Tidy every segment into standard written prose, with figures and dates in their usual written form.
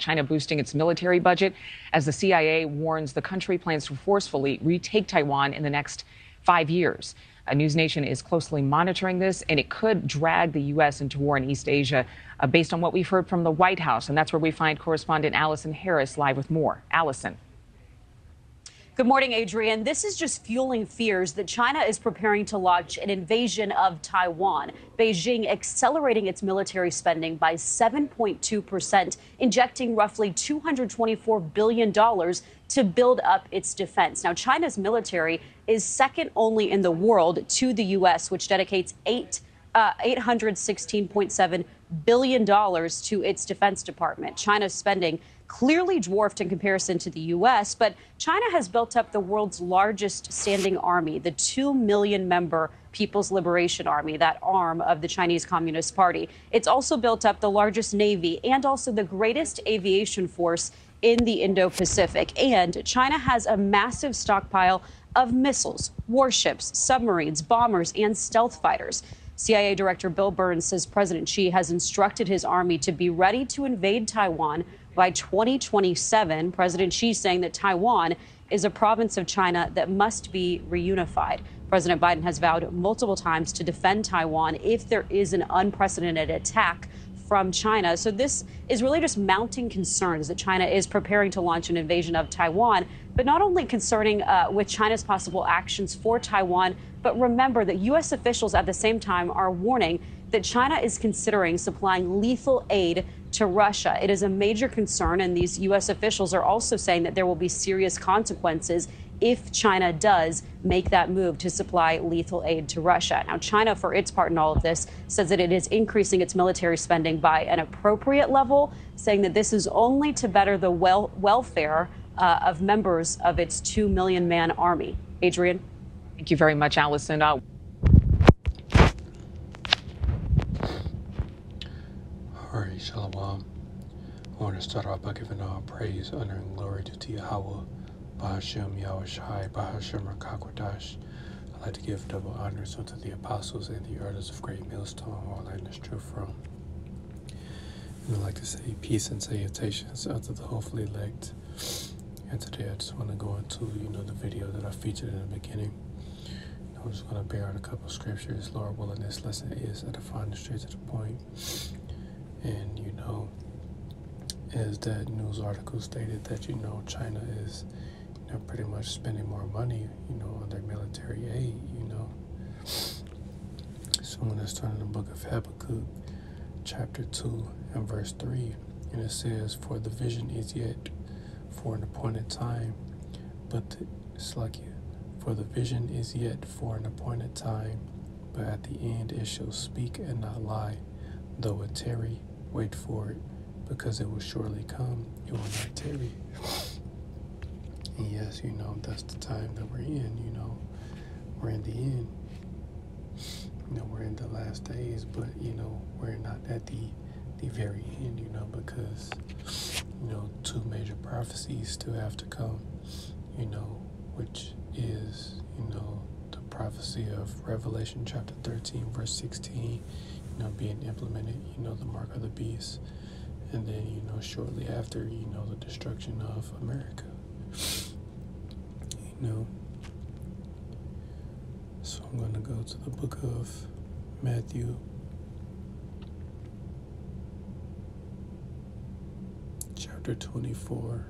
China boosting its military budget as the CIA warns the country plans to forcefully retake Taiwan in the next 5 years. News Nation is closely monitoring this, and it could drag the U.S. into war in East Asia, based on what we've heard from the White House. And that's where we find correspondent Allison Harris live with more. Allison. Good morning, Adrian. This is just fueling fears that China is preparing to launch an invasion of Taiwan. Beijing accelerating its military spending by 7.2%, injecting roughly $224 billion to build up its defense. Now, China's military is second only in the world to the U.S., which dedicates $816.7 billion to its Defense Department. China's spending clearly dwarfed in comparison to the U.S., but China has built up the world's largest standing army, the 2 million member People's Liberation Army, that arm of the Chinese Communist Party. It's also built up the largest navy and also the greatest aviation force in the Indo-Pacific. And China has a massive stockpile of missiles, warships, submarines, bombers, and stealth fighters. CIA Director Bill Burns says President Xi has instructed his army to be ready to invade Taiwan by 2027. President Xi saying that Taiwan is a province of China that must be reunified. President Biden has vowed multiple times to defend Taiwan if there is an unprecedented attack from China. So this is really just mounting concerns that China is preparing to launch an invasion of Taiwan, but not only concerning with China's possible actions for Taiwan, but remember that U.S. officials at the same time are warning that China is considering supplying lethal aid to Russia. It is a major concern, and these U.S. officials are also saying that there will be serious consequences if China does make that move to supply lethal aid to Russia. Now, China, for its part in all of this, says that it is increasing its military spending by an appropriate level, saying that this is only to better the welfare of members of its 2 million man army. Adrian. Thank you very much, Allison. Alright, Shalom. I want to start off by giving all praise, honor, and glory to Yahweh, Bahashem, Yahweh Shai, Bahashem, Rakakwadash. I'd like to give double honors unto the apostles and the elders of Great Millstone, who all land this truth from. And I'd like to say peace and salutations unto the hopefully elect. And today I just want to go into, the video that I featured in the beginning. I'm just going to bear out a couple of scriptures. Lord willing, this lesson is edifying and straight to the point. And, as that news article stated that, China is, pretty much spending more money, on their military aid, So I'm going to start in the book of Habakkuk, chapter 2 and verse 3. And it says, "For the vision is yet for an appointed time, for the vision is yet for an appointed time, but at the end it shall speak and not lie. Though it tarry, wait for it, because it will surely come, it will not tarry." And yes, that's the time that we're in, we're in the end. We're in the last days, but, we're not at the very end, because, two major prophecies still have to come, which is, the prophecy of Revelation chapter 13, verse 16, being implemented, the mark of the beast. And then, shortly after, the destruction of America. So I'm going to go to the book of Matthew, chapter 24.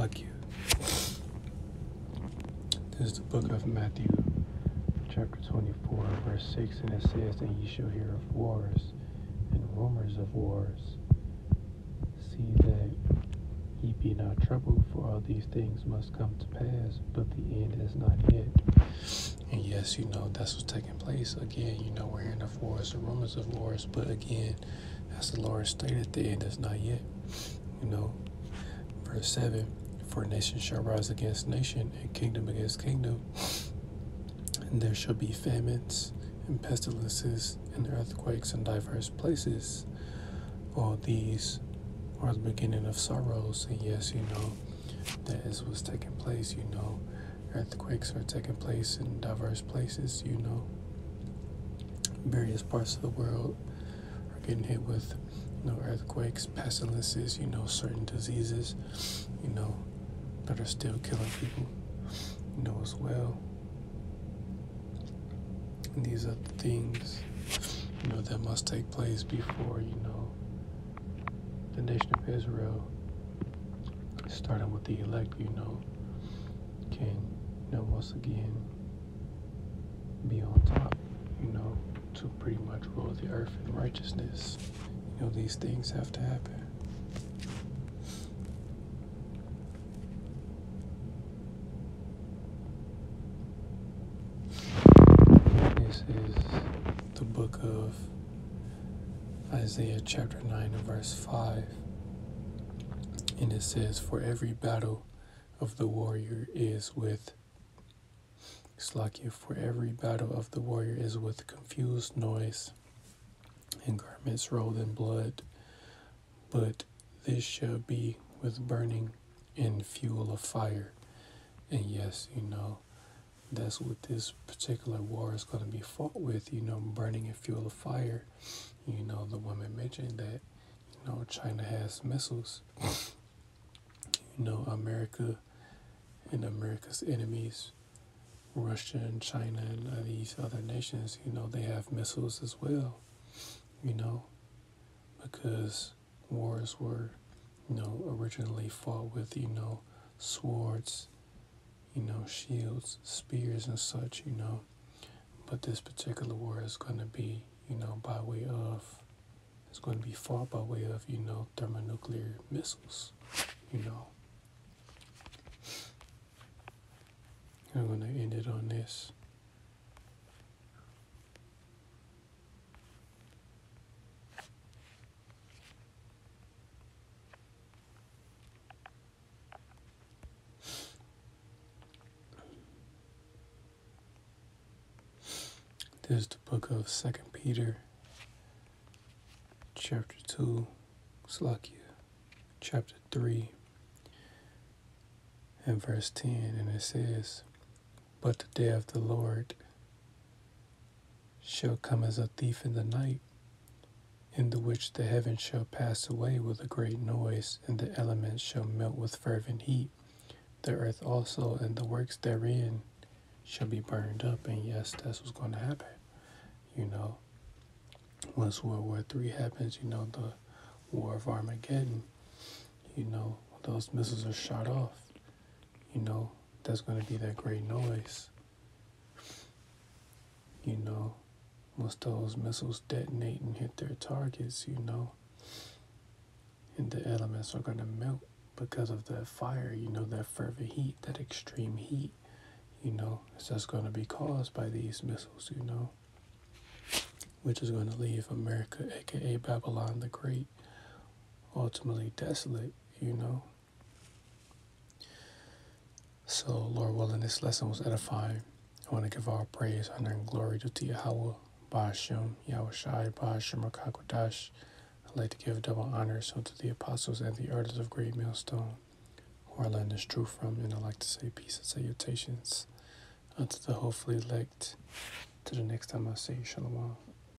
Slakia. This is the book of Matthew, chapter 24, verse 6, and it says, "And ye shall hear of wars and rumors of wars. See that ye be not troubled, for all these things must come to pass, but the end is not yet." And yes, that's what's taking place. Again, we're hearing of wars and rumors of wars, but again, as the Lord stated, the end is not yet. Verse 7, "For nation shall rise against nation, and kingdom against kingdom, and there shall be famines and pestilences and earthquakes in diverse places. All these are the beginning of sorrows." And yes, that is what's taking place. Earthquakes are taking place in diverse places. Various parts of the world are getting hit with earthquakes, pestilences, certain diseases, that are still killing people, as well. And these are the things, that must take place before, the nation of Israel, starting with the elect, can, once again be on top, to pretty much rule the earth in righteousness. These things have to happen. This is the book of Isaiah chapter 9 and verse 5. And it says, "For every battle of the warrior is with for every battle of the warrior is with confused noise and garments rolled in blood, but this shall be with burning and fuel of fire." And yes, that's what this particular war is going to be fought with, burning and fuel of fire. The woman mentioned that, China has missiles. America and America's enemies, Russia and China and these other nations, they have missiles as well, because wars were, originally fought with, swords, shields, spears and such, but this particular war is going to be, it's going to be fought by way of, thermonuclear missiles, I'm going to end it on this. This is the book of 2 Peter, chapter 2, chapter 3, and verse 10, and it says, "But the day of the Lord shall come as a thief in the night, in the which the heavens shall pass away with a great noise, and the elements shall melt with fervent heat. The earth also and the works therein shall be burned up." And yes, that's what's going to happen. Once World War III happens, the War of Armageddon, those missiles are shot off. That's going to be that great noise. Once those missiles detonate and hit their targets, and the elements are going to melt because of that fire, that fervent heat, that extreme heat, it's just going to be caused by these missiles, which is going to leave America, aka Babylon the Great, ultimately desolate, So, Lord willing, this lesson was edifying. I want to give all praise, honor, and glory to Yahweh, Ba'ashem, Yahushai, Ba'ashem, Rakakwadash. I'd like to give double honors unto the apostles and the elders of Great Millstone, who I learned this truth from, and I'd like to say peace and salutations unto the hopefully elect. To the next time I say Shalom.